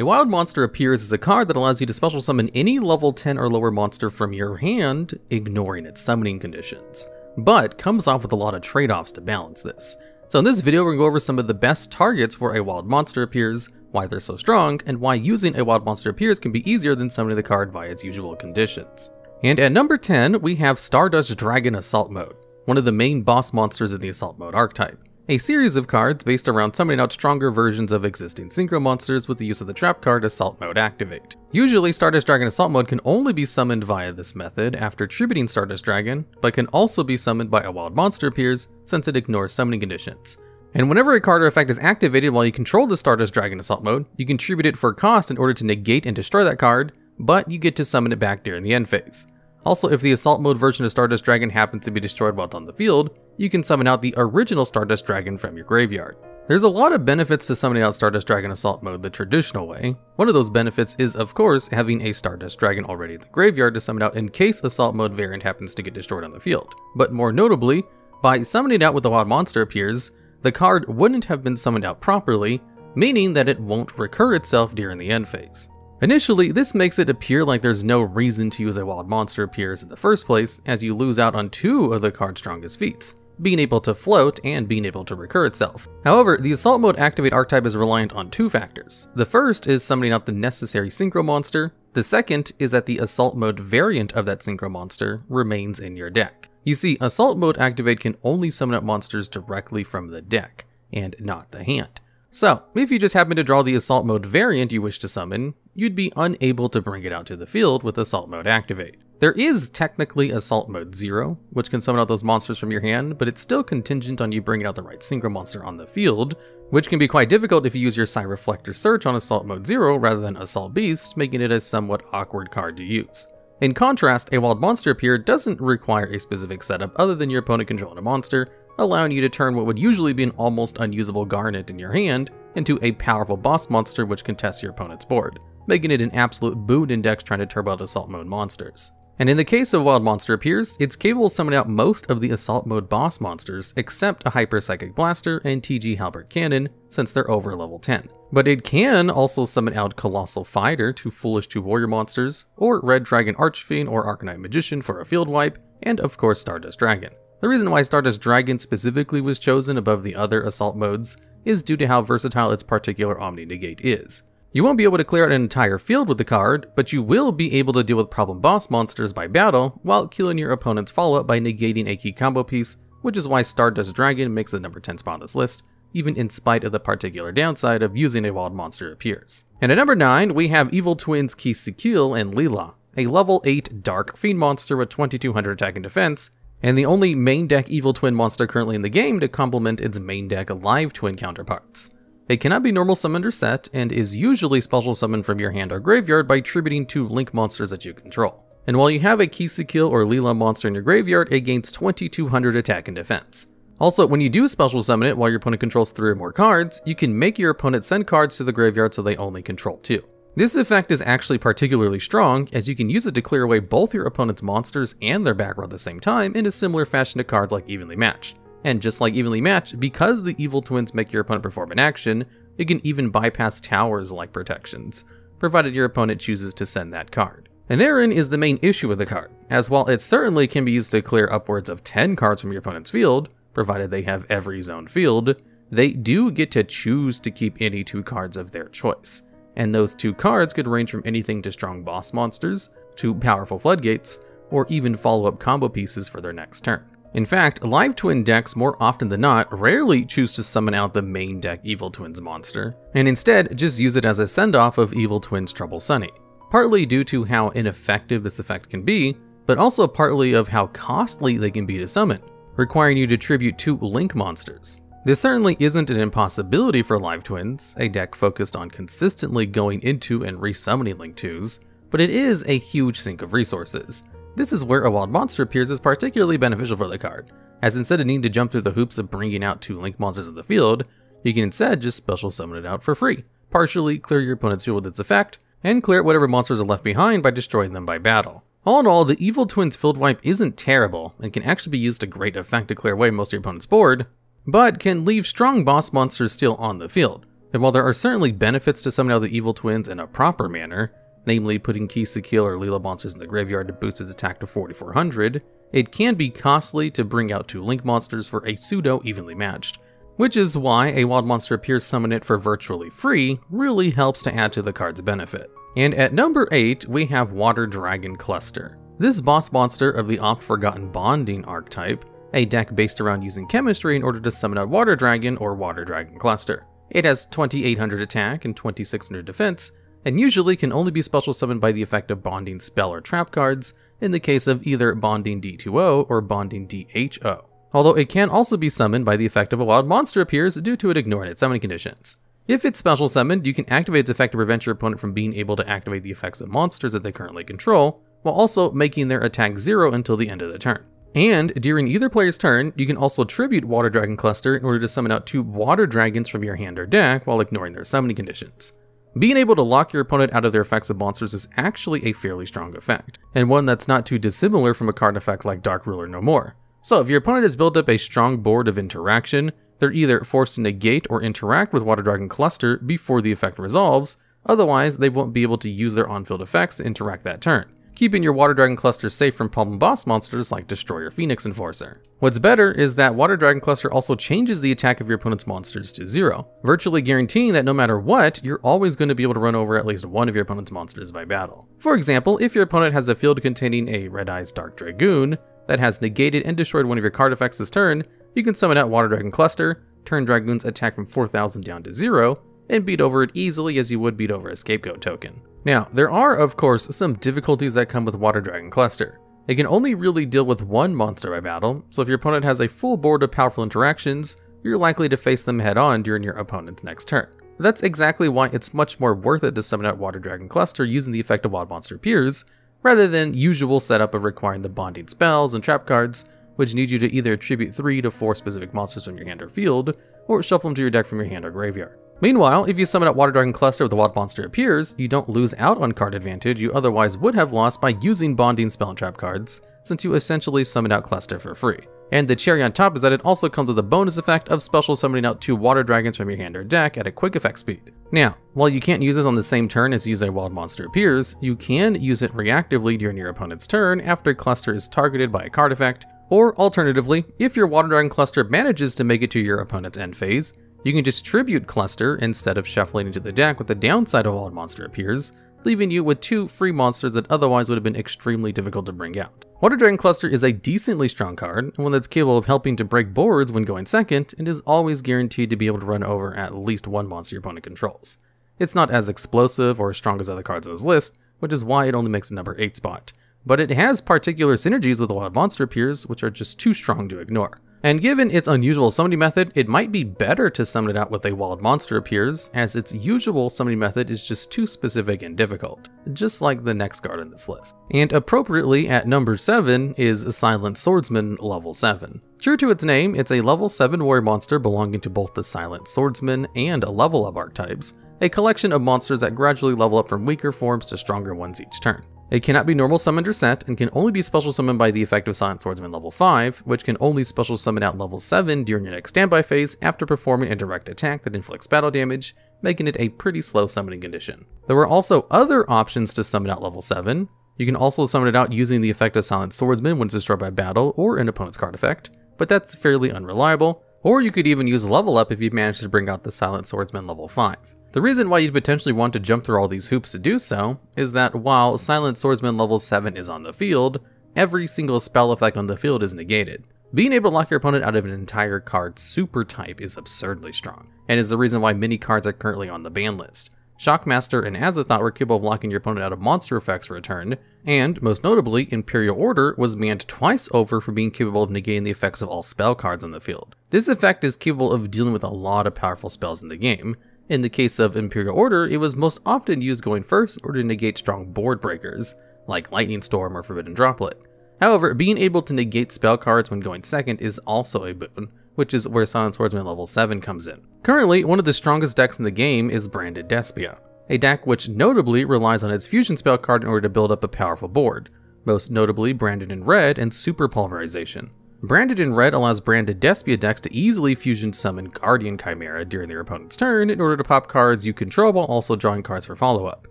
A wild monster appears as a card that allows you to special summon any level 10 or lower monster from your hand, ignoring its summoning conditions, but comes off with a lot of trade-offs to balance this. So in this video, we're going to go over some of the best targets for a wild monster appears, why they're so strong, and why using a wild monster appears can be easier than summoning the card via its usual conditions. And at number 10, we have Stardust Dragon Assault Mode, one of the main boss monsters in the Assault Mode archetype. A series of cards based around summoning out stronger versions of existing synchro monsters with the use of the trap card Assault Mode Activate. Usually, Stardust Dragon Assault Mode can only be summoned via this method after tributing Stardust Dragon, but can also be summoned by a wild monster appears since it ignores summoning conditions. And whenever a card or effect is activated while you control the Stardust Dragon Assault Mode, you can tribute it for cost in order to negate and destroy that card, but you get to summon it back during the end phase. Also, if the Assault Mode version of Stardust Dragon happens to be destroyed while it's on the field, you can summon out the original Stardust Dragon from your graveyard. There's a lot of benefits to summoning out Stardust Dragon Assault Mode the traditional way. One of those benefits is, of course, having a Stardust Dragon already in the graveyard to summon out in case Assault Mode variant happens to get destroyed on the field. But more notably, by summoning out with the wild monster appears, the card wouldn't have been summoned out properly, meaning that it won't recur itself during the end phase. Initially, this makes it appear like there's no reason to use a wild monster appears in the first place, as you lose out on two of the card's strongest feats, being able to float and being able to recur itself. However, the Assault Mode Activate archetype is reliant on two factors. The first is summoning out the necessary synchro monster. The second is that the Assault Mode variant of that synchro monster remains in your deck. You see, Assault Mode Activate can only summon out monsters directly from the deck, and not the hand. So, if you just happen to draw the Assault Mode variant you wish to summon, you'd be unable to bring it out to the field with Assault Mode Activate. There is technically Assault Mode 0, which can summon out those monsters from your hand, but it's still contingent on you bringing out the right synchro monster on the field, which can be quite difficult if you use your Psi Reflector Search on Assault Mode 0 rather than Assault Beast, making it a somewhat awkward card to use. In contrast, a wild monster appear doesn't require a specific setup other than your opponent controlling a monster, allowing you to turn what would usually be an almost unusable Garnet in your hand into a powerful boss monster which contests your opponent's board, making it an absolute boon in decks trying to turbo out Assault Mode monsters. And in the case of Wild Monster Appears, it's capable of summoning out most of the Assault Mode boss monsters except a Hyper Psychic Blaster and TG Halberd Cannon, since they're over level 10. But it can also summon out Colossal Fighter to Foolish 2 Warrior monsters, or Red Dragon Archfiend or Arcanite Magician for a field wipe, and of course Stardust Dragon. The reason why Stardust Dragon specifically was chosen above the other Assault Modes is due to how versatile its particular Omni Negate is. You won't be able to clear out an entire field with the card, but you will be able to deal with problem boss monsters by battle, while killing your opponent's follow-up by negating a key combo piece, which is why Stardust Dragon makes the number 10 spot on this list, even in spite of the particular downside of using a wild monster appears. And at number 9, we have Evil Twins Ki-Sikil and Lil-La, a level 8 Dark Fiend monster with 2200 attack and defense, and the only main deck Evil Twin monster currently in the game to complement its main deck Live Twin counterparts. It cannot be normal summoned or set, and is usually special summoned from your hand or graveyard by tributing 2 link monsters that you control. And while you have a Ki-Sikil or Lil-La monster in your graveyard, it gains 2200 attack and defense. Also, when you do special summon it while your opponent controls 3 or more cards, you can make your opponent send cards to the graveyard so they only control 2. This effect is actually particularly strong, as you can use it to clear away both your opponent's monsters and their back row at the same time in a similar fashion to cards like Evenly Matched. And just like Evenly Matched, because the Evil Twins make your opponent perform an action, you can even bypass towers-like protections, provided your opponent chooses to send that card. And therein is the main issue with the card, as while it certainly can be used to clear upwards of 10 cards from your opponent's field, provided they have every zoned field, they do get to choose to keep any 2 cards of their choice. And those 2 cards could range from anything to strong boss monsters, to powerful floodgates, or even follow-up combo pieces for their next turn. In fact, Live Twin decks more often than not rarely choose to summon out the main deck Evil Twins monster, and instead just use it as a send-off of Evil Twins Trouble Sunny, partly due to how ineffective this effect can be, but also partly of how costly they can be to summon, requiring you to tribute 2 link monsters. This certainly isn't an impossibility for Live Twins, a deck focused on consistently going into and resummoning Link 2s, but it is a huge sink of resources. This is where a wild monster appears is particularly beneficial for the card, as instead of needing to jump through the hoops of bringing out 2 link monsters in the field, you can instead just special summon it out for free, partially clear your opponent's field with its effect, and clear out whatever monsters are left behind by destroying them by battle. All in all, the Evil Twins field wipe isn't terrible, and can actually be used to great effect to clear away most of your opponent's board, but can leave strong boss monsters still on the field, And while there are certainly benefits to summoning out the Evil Twins in a proper manner, namely putting Ki-Sikil or Lil-La monsters in the graveyard to boost its attack to 4400, it can be costly to bring out 2 Link monsters for a pseudo-evenly matched, which is why a wild monster appears summon it for virtually free really helps to add to the card's benefit. And at number 8, we have Water Dragon Cluster. This boss monster of the oft-forgotten Bonding archetype, a deck based around using chemistry in order to summon out Water Dragon or Water Dragon Cluster. It has 2800 attack and 2600 defense, and usually can only be special summoned by the effect of Bonding spell or trap cards, in the case of either Bonding D2O or Bonding DHO. Although it can also be summoned by the effect of a wild monster appears due to it ignoring its summoning conditions. If it's special summoned, you can activate its effect to prevent your opponent from being able to activate the effects of monsters that they currently control, while also making their attack 0 until the end of the turn. And during either player's turn, you can also tribute Water Dragon Cluster in order to summon out 2 Water Dragons from your hand or deck while ignoring their summoning conditions. Being able to lock your opponent out of their effects of monsters is actually a fairly strong effect, and one that's not too dissimilar from a card effect like Dark Ruler No More. So if your opponent has built up a strong board of interaction, they're either forced to negate or interact with Water Dragon Cluster before the effect resolves, otherwise they won't be able to use their on-field effects to interact that turn, keeping your Water Dragon Cluster safe from problem boss monsters like Destroyer Phoenix Enforcer. What's better is that Water Dragon Cluster also changes the attack of your opponent's monsters to 0, virtually guaranteeing that no matter what, you're always going to be able to run over at least one of your opponent's monsters by battle. For example, if your opponent has a field containing a Red Eyes Dark Dragoon that has negated and destroyed one of your card effects this turn, you can summon out Water Dragon Cluster, turn Dragoon's attack from 4000 down to 0, and beat over it easily as you would beat over a Scapegoat token. Now, there are of course some difficulties that come with Water Dragon Cluster. It can only really deal with one monster by battle, so if your opponent has a full board of powerful interactions, you're likely to face them head on during your opponent's next turn. But that's exactly why it's much more worth it to summon out Water Dragon Cluster using the effect of Wild Monster Appears, rather than usual setup of requiring the bonding spells and trap cards, which need you to either attribute 3 to 4 specific monsters from your hand or field, or shuffle them to your deck from your hand or graveyard. Meanwhile, if you summon out Water Dragon Cluster with the Wild Monster Appears, you don't lose out on card advantage you otherwise would have lost by using bonding spell and trap cards, since you essentially summoned out Cluster for free. And the cherry on top is that it also comes with a bonus effect of special summoning out 2 Water Dragons from your hand or deck at a quick effect speed. Now, while you can't use this on the same turn as use a Wild Monster Appears, you can use it reactively during your opponent's turn after Cluster is targeted by a card effect, or alternatively, if your Water Dragon Cluster manages to make it to your opponent's end phase, you can just tribute Cluster instead of shuffling into the deck with the downside of Wild Monster Appears, leaving you with 2 free monsters that otherwise would have been extremely difficult to bring out. Water Dragon Cluster is a decently strong card, and one that's capable of helping to break boards when going second, and is always guaranteed to be able to run over at least one monster your opponent controls. It's not as explosive or as strong as other cards on this list, which is why it only makes the number 8 spot. But it has particular synergies with the Wild Monster Appears, which are just too strong to ignore. And given its unusual summoning method, it might be better to summon it out with a Wild Monster Appears, as its usual summoning method is just too specific and difficult, just like the next card on this list. And appropriately at number 7 is Silent Swordsman LV7. True to its name, it's a level 7 warrior monster belonging to both the Silent Swordsman and Level Up archetypes, a collection of monsters that gradually level up from weaker forms to stronger ones each turn. It cannot be normal summoned or set, and can only be special summoned by the effect of Silent Swordsman Level 5, which can only special summon out Level 7 during your next standby phase after performing a direct attack that inflicts battle damage, making it a pretty slow summoning condition. There are also other options to summon out Level 7. You can also summon it out using the effect of Silent Swordsman when it's destroyed by battle or an opponent's card effect, but that's fairly unreliable, or you could even use Level Up if you manage to bring out the Silent Swordsman Level 5. The reason why you'd potentially want to jump through all these hoops to do so is that while Silent Swordsman Level 7 is on the field, every single spell effect on the field is negated. Being able to lock your opponent out of an entire card super type is absurdly strong, and is the reason why many cards are currently on the ban list. Shockmaster and Azathoth were capable of locking your opponent out of monster effects for a turn, and most notably, Imperial Order was banned twice over for being capable of negating the effects of all spell cards on the field. This effect is capable of dealing with a lot of powerful spells in the game. In the case of Imperial Order, it was most often used going first in order to negate strong board breakers, like Lightning Storm or Forbidden Droplet. However, being able to negate spell cards when going second is also a boon, which is where Silent Swordsman Level 7 comes in. Currently, one of the strongest decks in the game is Branded Despia, a deck which notably relies on its fusion spell card in order to build up a powerful board, most notably Branded in Red and Super Pulverization. Branded in red allows branded Despia decks to easily fusion summon Guardian Chimera during their opponent's turn in order to pop cards you control while also drawing cards for follow-up.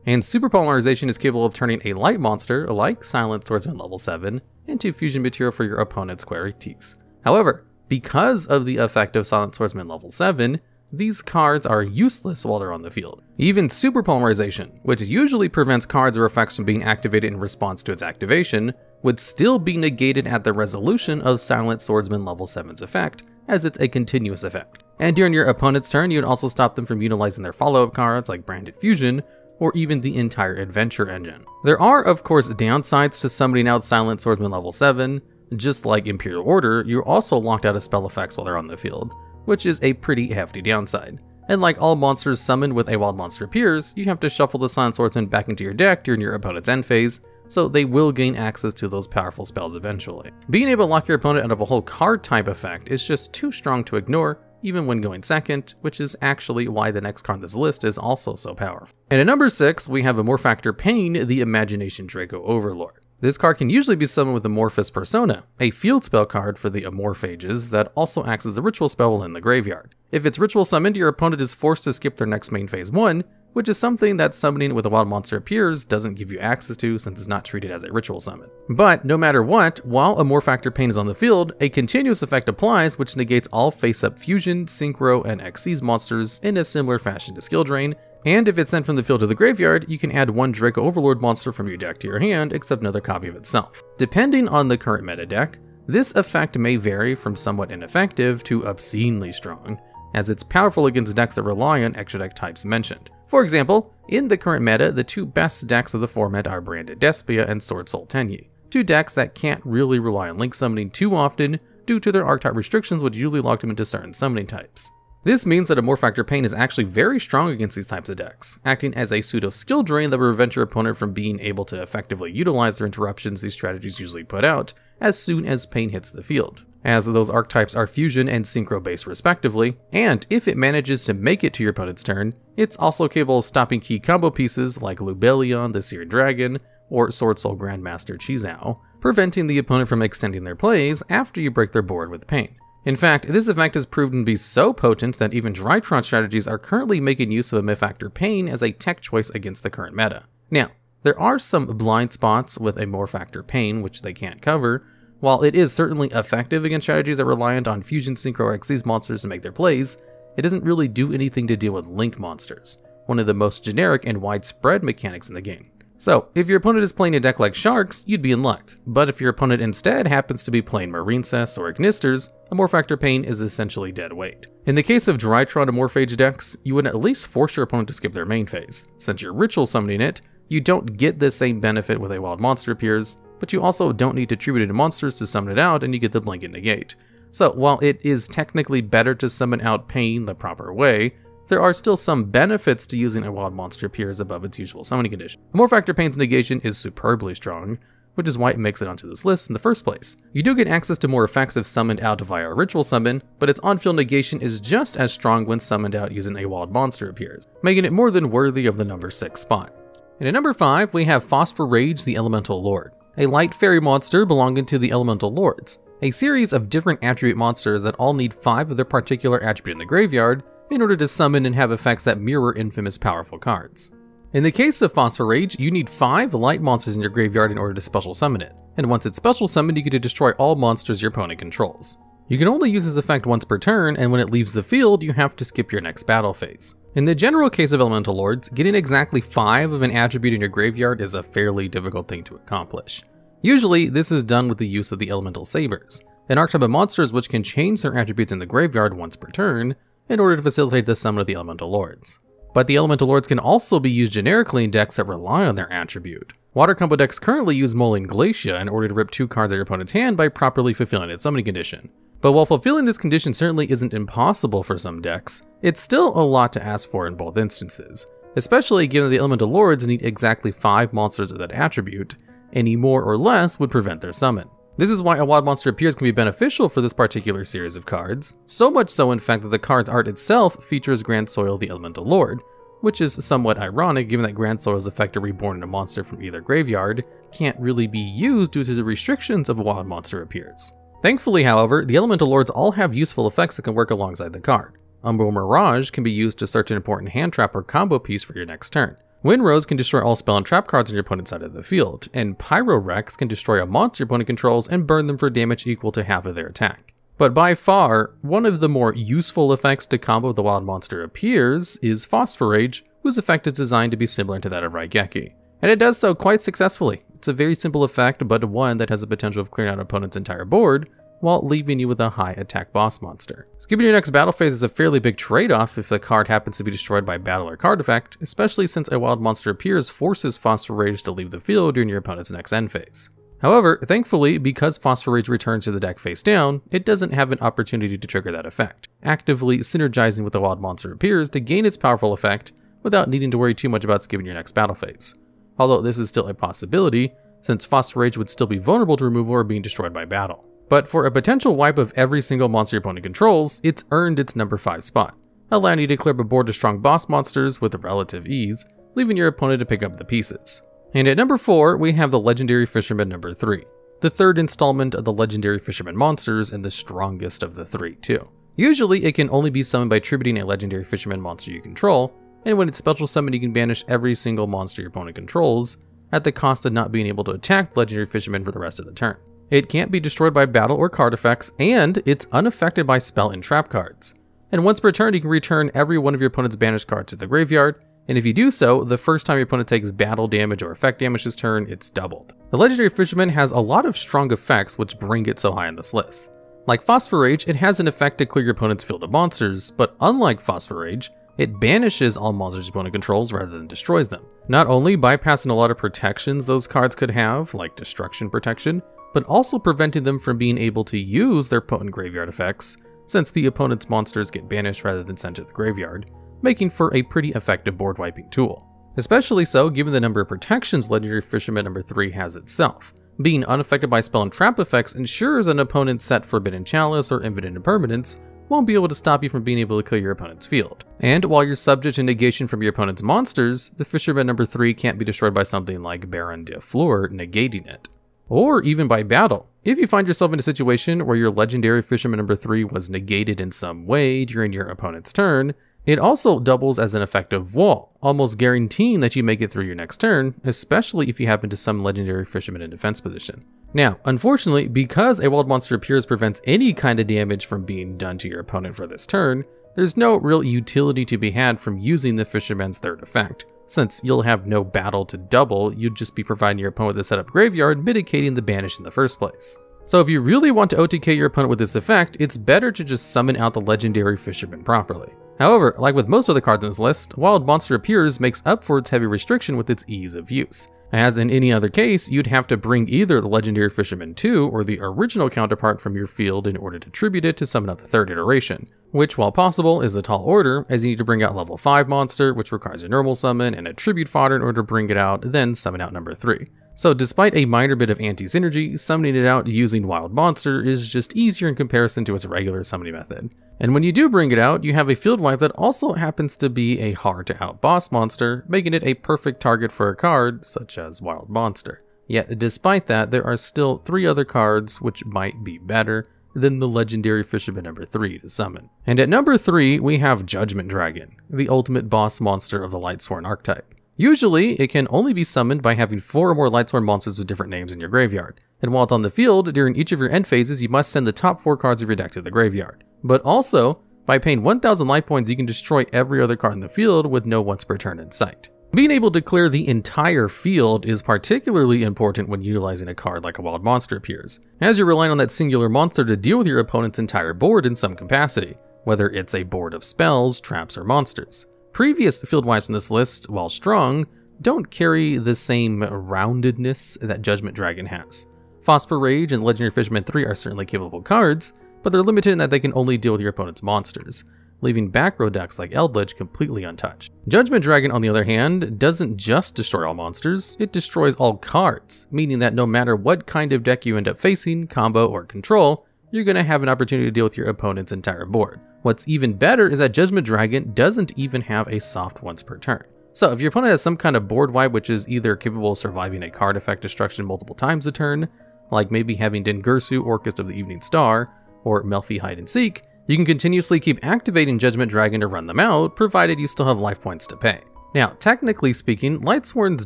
And Super Polymerization is capable of turning a light monster, like Silent Swordsman LV7, into fusion material for your opponent's Querites. However, because of the effect of Silent Swordsman LV7, these cards are useless while they're on the field. Even Super Polymerization, which usually prevents cards or effects from being activated in response to its activation, would still be negated at the resolution of Silent Swordsman LV7's effect, as it's a continuous effect. And during your opponent's turn, you would also stop them from utilizing their follow-up cards like Branded Fusion, or even the entire Adventure engine. There are, of course, downsides to summoning out Silent Swordsman LV7. Just like Imperial Order, you're also locked out of spell effects while they're on the field, which is a pretty hefty downside. And like all monsters summoned with a wild monster appears, you have to shuffle the Silent Swordsman back into your deck during your opponent's end phase, so they will gain access to those powerful spells eventually. Being able to lock your opponent out of a whole card type effect is just too strong to ignore, even when going second, which is actually why the next card on this list is also so powerful. And at number 6, we have Amorphactor Pain, the Imagination Dracoverlord. This card can usually be summoned with Amorphous Persona, a field spell card for the Amorphages that also acts as a ritual spell while in the graveyard. If it's ritual summoned, your opponent is forced to skip their next main phase 1, which is something that summoning with a wild monster appears doesn't give you access to since it's not treated as a ritual summon. But no matter what, while Amorphactor Pain is on the field, a continuous effect applies which negates all face-up fusion, synchro, and Xyz monsters in a similar fashion to Skill Drain, and if it's sent from the field to the graveyard, you can add one Dracoverlord monster from your deck to your hand, except another copy of itself. Depending on the current meta deck, this effect may vary from somewhat ineffective to obscenely strong, as it's powerful against decks that rely on extra deck types mentioned. For example, in the current meta, the two best decks of the format are Branded Despia and Sword Soul Tenyi, two decks that can't really rely on link summoning too often due to their archetype restrictions which usually lock them into certain summoning types. This means that Amorphactor Pain is actually very strong against these types of decks, acting as a pseudo skill drain that will prevent your opponent from being able to effectively utilize their interruptions these strategies usually put out as soon as Pain hits the field, as those archetypes are fusion and synchro based respectively, and if it manages to make it to your opponent's turn, it's also capable of stopping key combo pieces like Lubellion, the Searing Dragon, or Sword Soul Grandmaster Chizao, preventing the opponent from extending their plays after you break their board with Pain. In fact, this effect has proven to be so potent that even Drytron strategies are currently making use of Amorphactor Pain as a tech choice against the current meta. Now, there are some blind spots with Amorphactor Pain which they can't cover. While it is certainly effective against strategies that are reliant on fusion, synchro, or Xyz monsters to make their plays, it doesn't really do anything to deal with link monsters, one of the most generic and widespread mechanics in the game. So, if your opponent is playing a deck like Sharks, you'd be in luck, but if your opponent instead happens to be playing Marincess or Ignisters, Amorphactor Pain is essentially dead weight. In the case of Drytron Amorphage decks, you would at least force your opponent to skip their main phase. Since you're ritual summoning it, you don't get the same benefit with a wild monster appears, but you also don't need to tribute it to monsters to summon it out and you get the blanket negate. So while it is technically better to summon out Pain the proper way, there are still some benefits to using a wild monster appears above its usual summoning condition. Amorphactor Pain's negation is superbly strong, which is why it makes it onto this list in the first place. You do get access to more effects if summoned out via a ritual summon, but its on-field negation is just as strong when summoned out using a wild monster appears, making it more than worthy of the number 6 spot. And at number 5, we have Phosphorage the Elemental Lord, a light fairy monster belonging to the Elemental Lords, a series of different attribute monsters that all need 5 of their particular attribute in the graveyard in order to summon and have effects that mirror infamous powerful cards. In the case of Phosphorage, you need 5 light monsters in your graveyard in order to special summon it, and once it's special summoned, you get to destroy all monsters your opponent controls. You can only use this effect once per turn, and when it leaves the field, you have to skip your next battle phase. In the general case of Elemental Lords, getting exactly 5 of an attribute in your graveyard is a fairly difficult thing to accomplish. Usually, this is done with the use of the Elemental Sabers, an archetype of monsters which can change their attributes in the graveyard once per turn, in order to facilitate the summon of the Elemental Lords. But the Elemental Lords can also be used generically in decks that rely on their attribute. Water combo decks currently use Moline Glacia in order to rip 2 cards out of your opponent's hand by properly fulfilling its summoning condition. But while fulfilling this condition certainly isn't impossible for some decks, it's still a lot to ask for in both instances, especially given that the Elemental Lords need exactly 5 monsters of that attribute. Any more or less would prevent their summon. This is why a wild monster appears can be beneficial for this particular series of cards, so much so in fact that the card's art itself features Grand Soil the Elemental Lord, which is somewhat ironic given that Grand Soil's effect to reborn a monster from either graveyard can't really be used due to the restrictions of a wild monster appears. Thankfully, however, the Elemental Lords all have useful effects that can work alongside the card. Umbral Mirage can be used to search an important hand trap or combo piece for your next turn. Wind Rose can destroy all spell and trap cards on your opponent's side of the field, and Pyro Rex can destroy a monster your opponent controls and burn them for damage equal to half of their attack. But by far, one of the more useful effects to combo the wild monster appears is Phosphorage, whose effect is designed to be similar to that of Raigeki. And it does so quite successfully. It's a very simple effect, but one that has the potential of clearing out an opponent's entire board, while leaving you with a high attack boss monster. Skipping your next battle phase is a fairly big trade-off if the card happens to be destroyed by battle or card effect, especially since a wild monster appears forces Phosphorage to leave the field during your opponent's next end phase. However, thankfully, because Phosphorage returns to the deck face down, it doesn't have an opportunity to trigger that effect, actively synergizing with the wild monster appears to gain its powerful effect without needing to worry too much about skipping your next battle phase. Although this is still a possibility, since Phosphorage would still be vulnerable to removal or being destroyed by battle. But for a potential wipe of every single monster your opponent controls, it's earned its number 5 spot, allowing you to clear up a board of strong boss monsters with relative ease, leaving your opponent to pick up the pieces. And at number 4, we have the Legendary Fisherman III, the third installment of the Legendary Fisherman monsters and the strongest of the 3 too. Usually it can only be summoned by tributing a Legendary Fisherman monster you control, and when it's special summoned you can banish every single monster your opponent controls, at the cost of not being able to attack the Legendary Fisherman for the rest of the turn. It can't be destroyed by battle or card effects, and it's unaffected by spell and trap cards. And once per turn, you can return every one of your opponent's banished cards to the graveyard, and if you do so, the first time your opponent takes battle damage or effect damage this turn, it's doubled. The Legendary Fisherman has a lot of strong effects which bring it so high on this list. Like Phosphorage, it has an effect to clear your opponent's field of monsters, but unlike Phosphorage, it banishes all monsters your opponent controls rather than destroys them, not only bypassing a lot of protections those cards could have, like Destruction Protection, but also preventing them from being able to use their potent graveyard effects, since the opponent's monsters get banished rather than sent to the graveyard, making for a pretty effective board wiping tool. Especially so given the number of protections Legendary Fisherman III has itself. Being unaffected by spell and trap effects ensures an opponent's set Forbidden Chalice or Infinite Impermanence won't be able to stop you from being able to kill your opponent's field. And while you're subject to negation from your opponent's monsters, the Fisherman III can't be destroyed by something like Baron de Fleur negating it. Or even by battle. If you find yourself in a situation where your Legendary Fisherman III was negated in some way during your opponent's turn, it also doubles as an effective wall, almost guaranteeing that you make it through your next turn, especially if you happen to summon Legendary Fisherman in defense position. Now, unfortunately, because a wild monster appears prevents any kind of damage from being done to your opponent for this turn, there's no real utility to be had from using the Fisherman's third effect. Since you'll have no battle to double, you'd just be providing your opponent with a setup graveyard, mitigating the banish in the first place. So if you really want to OTK your opponent with this effect, it's better to just summon out the Legendary Fisherman properly. However, like with most of the cards in this list, Wild Monster Appears makes up for its heavy restriction with its ease of use. As in any other case, you'd have to bring either the Legendary Fisherman 2 or the original counterpart from your field in order to tribute it to summon out the third iteration, which, while possible, is a tall order, as you need to bring out level 5 monster, which requires a normal summon, and a tribute fodder in order to bring it out, then summon out number 3. So despite a minor bit of anti-synergy, summoning it out using Wild Monster is just easier in comparison to its regular summoning method. And when you do bring it out, you have a field wipe that also happens to be a hard to out boss monster, making it a perfect target for a card such as Wild Monster. Yet despite that, there are still 3 other cards which might be better than the Legendary Fisherman number 3 to summon. And at number 3, we have Judgment Dragon, the ultimate boss monster of the Lightsworn archetype. Usually, it can only be summoned by having 4 or more Lightsworn monsters with different names in your graveyard, and while it's on the field, during each of your end phases, you must send the top 4 cards of your deck to the graveyard. But also, by paying 1,000 life points, you can destroy every other card in the field with no once per turn in sight. Being able to clear the entire field is particularly important when utilizing a card like a Wild Monster Appears, as you're relying on that singular monster to deal with your opponent's entire board in some capacity, whether it's a board of spells, traps, or monsters. Previous field wipes in this list, while strong, don't carry the same roundedness that Judgment Dragon has. Phosphorage and Legendary Fisherman 3 are certainly capable cards, but they're limited in that they can only deal with your opponent's monsters, leaving back row decks like Eldritch completely untouched. Judgment Dragon, on the other hand, doesn't just destroy all monsters, it destroys all cards, meaning that no matter what kind of deck you end up facing, combo, or control, you're going to have an opportunity to deal with your opponent's entire board. What's even better is that Judgment Dragon doesn't even have a soft once per turn. So if your opponent has some kind of board wipe which is either capable of surviving a card effect destruction multiple times a turn, like maybe having Dengursu, Orchest of the Evening Star, or Melfi Hide and Seek, you can continuously keep activating Judgment Dragon to run them out, provided you still have life points to pay. Now, technically speaking, Lightsworns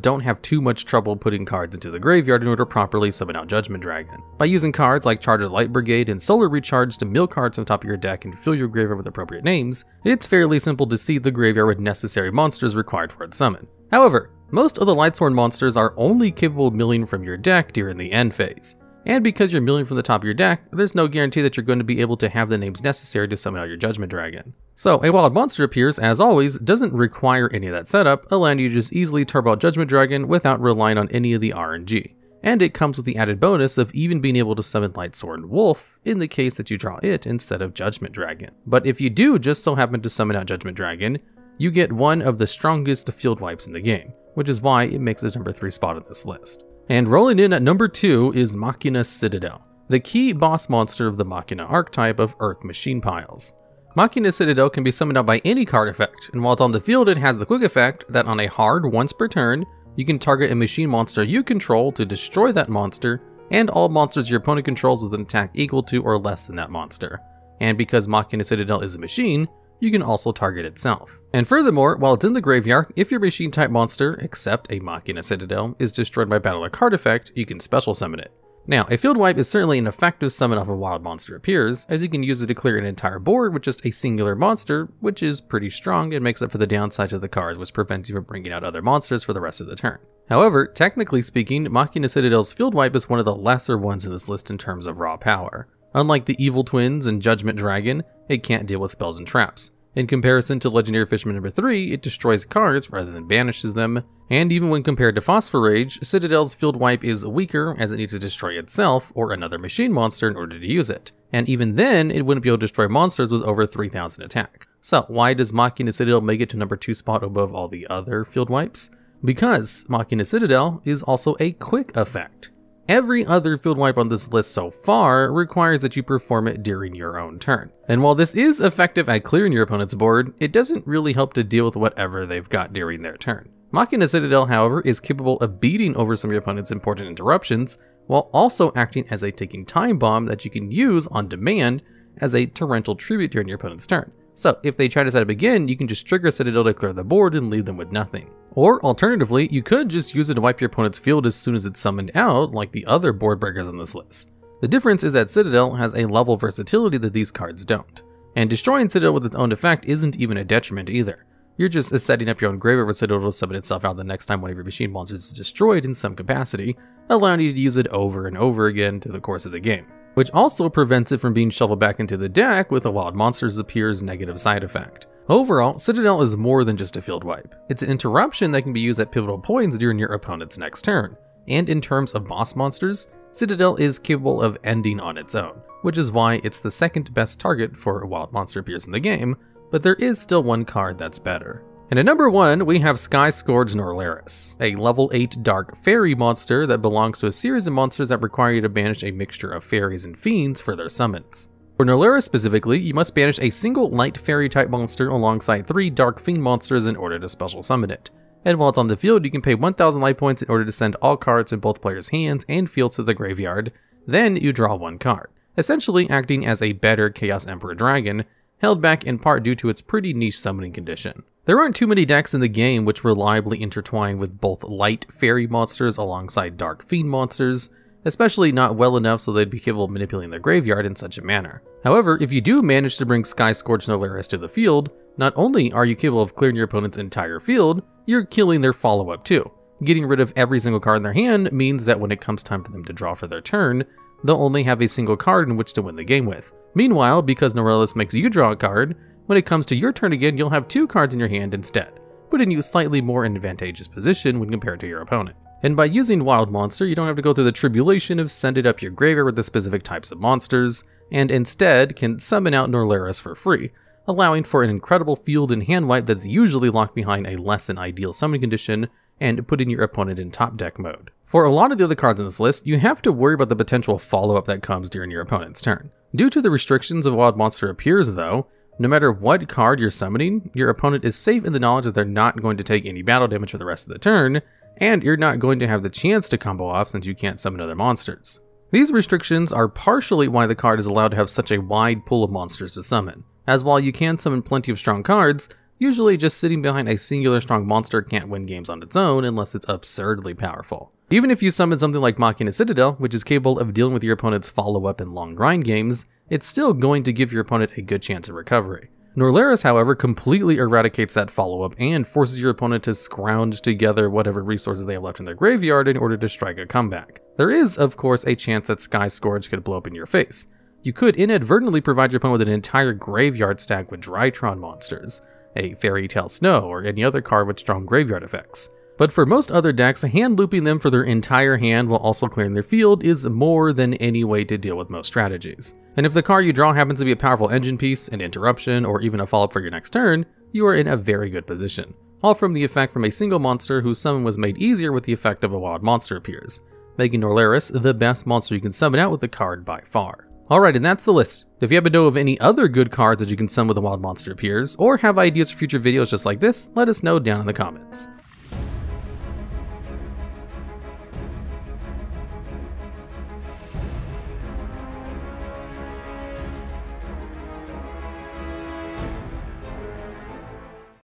don't have too much trouble putting cards into the graveyard in order to properly summon out Judgment Dragon. By using cards like Charge of the Light Brigade and Solar Recharge to mill cards from the top of your deck and fill your graveyard with appropriate names, it's fairly simple to seed the graveyard with necessary monsters required for its summon. However, most of the Lightsworn monsters are only capable of milling from your deck during the end phase. And because you're milling from the top of your deck, there's no guarantee that you're going to be able to have the names necessary to summon out your Judgment Dragon. So a wild monster appears, as always, doesn't require any of that setup, allowing you to just easily turbo out Judgment Dragon without relying on any of the RNG. And it comes with the added bonus of even being able to summon Lightsworn Wolf in the case that you draw it instead of Judgment Dragon. But if you do just so happen to summon out Judgment Dragon, you get one of the strongest field wipes in the game, which is why it makes its number 3 spot on this list. And rolling in at number 2 is Machina Citadel, the key boss monster of the Machina archetype of Earth Machine Piles. Machina Citadel can be summoned out by any card effect, and while it's on the field it has the quick effect that on a hard once per turn, you can target a machine monster you control to destroy that monster, and all monsters your opponent controls with an attack equal to or less than that monster. And because Machina Citadel is a machine, you can also target itself. And furthermore, while it's in the graveyard, if your machine type monster, except a Machina Citadel, is destroyed by battle or card effect, you can special summon it. Now, a field wipe is certainly an effective summon off a wild monster appears, as you can use it to clear an entire board with just a singular monster, which is pretty strong and makes up for the downsides of the cards, which prevents you from bringing out other monsters for the rest of the turn. However, technically speaking, Machina Citadel's field wipe is one of the lesser ones in this list in terms of raw power. Unlike the Evil Twins and Judgment Dragon, it can't deal with spells and traps. In comparison to Legendary Fisherman III, it destroys cards rather than banishes them, and even when compared to Phosphorage, Citadel's field wipe is weaker as it needs to destroy itself or another machine monster in order to use it. And even then, it wouldn't be able to destroy monsters with over 3000 attack. So why does Machina Citadel make it to number 2 spot above all the other field wipes? Because Machina Citadel is also a quick effect. Every other field wipe on this list so far requires that you perform it during your own turn. And while this is effective at clearing your opponent's board, it doesn't really help to deal with whatever they've got during their turn. Machina Citadel, however, is capable of beating over some of your opponent's important interruptions, while also acting as a ticking time bomb that you can use on demand as a torrential tribute during your opponent's turn. So if they try to set up again, you can just trigger Citadel to clear the board and leave them with nothing. Or alternatively, you could just use it to wipe your opponent's field as soon as it's summoned out, like the other board breakers on this list. The difference is that Citadel has a level of versatility that these cards don't. And destroying Citadel with its own effect isn't even a detriment either. You're just setting up your own graveyard with Citadel to summon itself out the next time one of your machine monsters is destroyed in some capacity, allowing you to use it over and over again through the course of the game. Which also prevents it from being shuffled back into the deck with a wild monsters appears negative side effect. Overall, Citadel is more than just a field wipe. It's an interruption that can be used at pivotal points during your opponent's next turn. And in terms of boss monsters, Citadel is capable of ending on its own, which is why it's the second best target for a wild monster appears in the game, but there is still one card that's better. And at number 1, we have Scourge Norleras, a level 8 dark fairy monster that belongs to a series of monsters that require you to banish a mixture of fairies and fiends for their summons. For Norleras specifically, you must banish a single light fairy type monster alongside 3 dark fiend monsters in order to special summon it. And while it's on the field, you can pay 1000 life points in order to send all cards in both players' hands and fields to the graveyard, then you draw 1 card, essentially acting as a better Chaos Emperor Dragon, held back in part due to its pretty niche summoning condition. There aren't too many decks in the game which reliably intertwine with both light fairy monsters alongside dark fiend monsters, especially not well enough so they'd be capable of manipulating their graveyard in such a manner. However, if you do manage to bring Scourge Norleras to the field, not only are you capable of clearing your opponent's entire field, you're killing their follow-up too. Getting rid of every single card in their hand means that when it comes time for them to draw for their turn, they'll only have a single card in which to win the game with. Meanwhile, because Norleras makes you draw a card, when it comes to your turn again, you'll have 2 cards in your hand instead, putting you slightly more in an advantageous position when compared to your opponent. And by using Wild Monster, you don't have to go through the tribulation of sending up your graveyard with the specific types of monsters, and instead can summon out Norleras for free, allowing for an incredible field and hand wipe that's usually locked behind a less than ideal summon condition, and putting your opponent in top deck mode. For a lot of the other cards in this list, you have to worry about the potential follow-up that comes during your opponent's turn. Due to the restrictions of Wild Monster appears though, no matter what card you're summoning, your opponent is safe in the knowledge that they're not going to take any battle damage for the rest of the turn, and you're not going to have the chance to combo off since you can't summon other monsters. These restrictions are partially why the card is allowed to have such a wide pool of monsters to summon, as while you can summon plenty of strong cards, usually just sitting behind a singular strong monster can't win games on its own unless it's absurdly powerful. Even if you summon something like Machina Citadel, which is capable of dealing with your opponent's follow-up and long grind games, it's still going to give your opponent a good chance of recovery. Norleras, however, completely eradicates that follow-up and forces your opponent to scrounge together whatever resources they have left in their graveyard in order to strike a comeback. There is, of course, a chance that Sky Scourge could blow up in your face. You could inadvertently provide your opponent with an entire graveyard stack with Drytron monsters, a Fairy Tale Snow, or any other card with strong graveyard effects. But for most other decks, hand looping them for their entire hand while also clearing their field is more than any way to deal with most strategies. And if the card you draw happens to be a powerful engine piece, an interruption, or even a follow-up for your next turn, you are in a very good position. All from the effect from a single monster whose summon was made easier with the effect of a wild monster appears, making Norleras the best monster you can summon out with the card by far. Alright, and that's the list. If you happen to know of any other good cards that you can summon with a wild monster appears, or have ideas for future videos just like this, let us know down in the comments.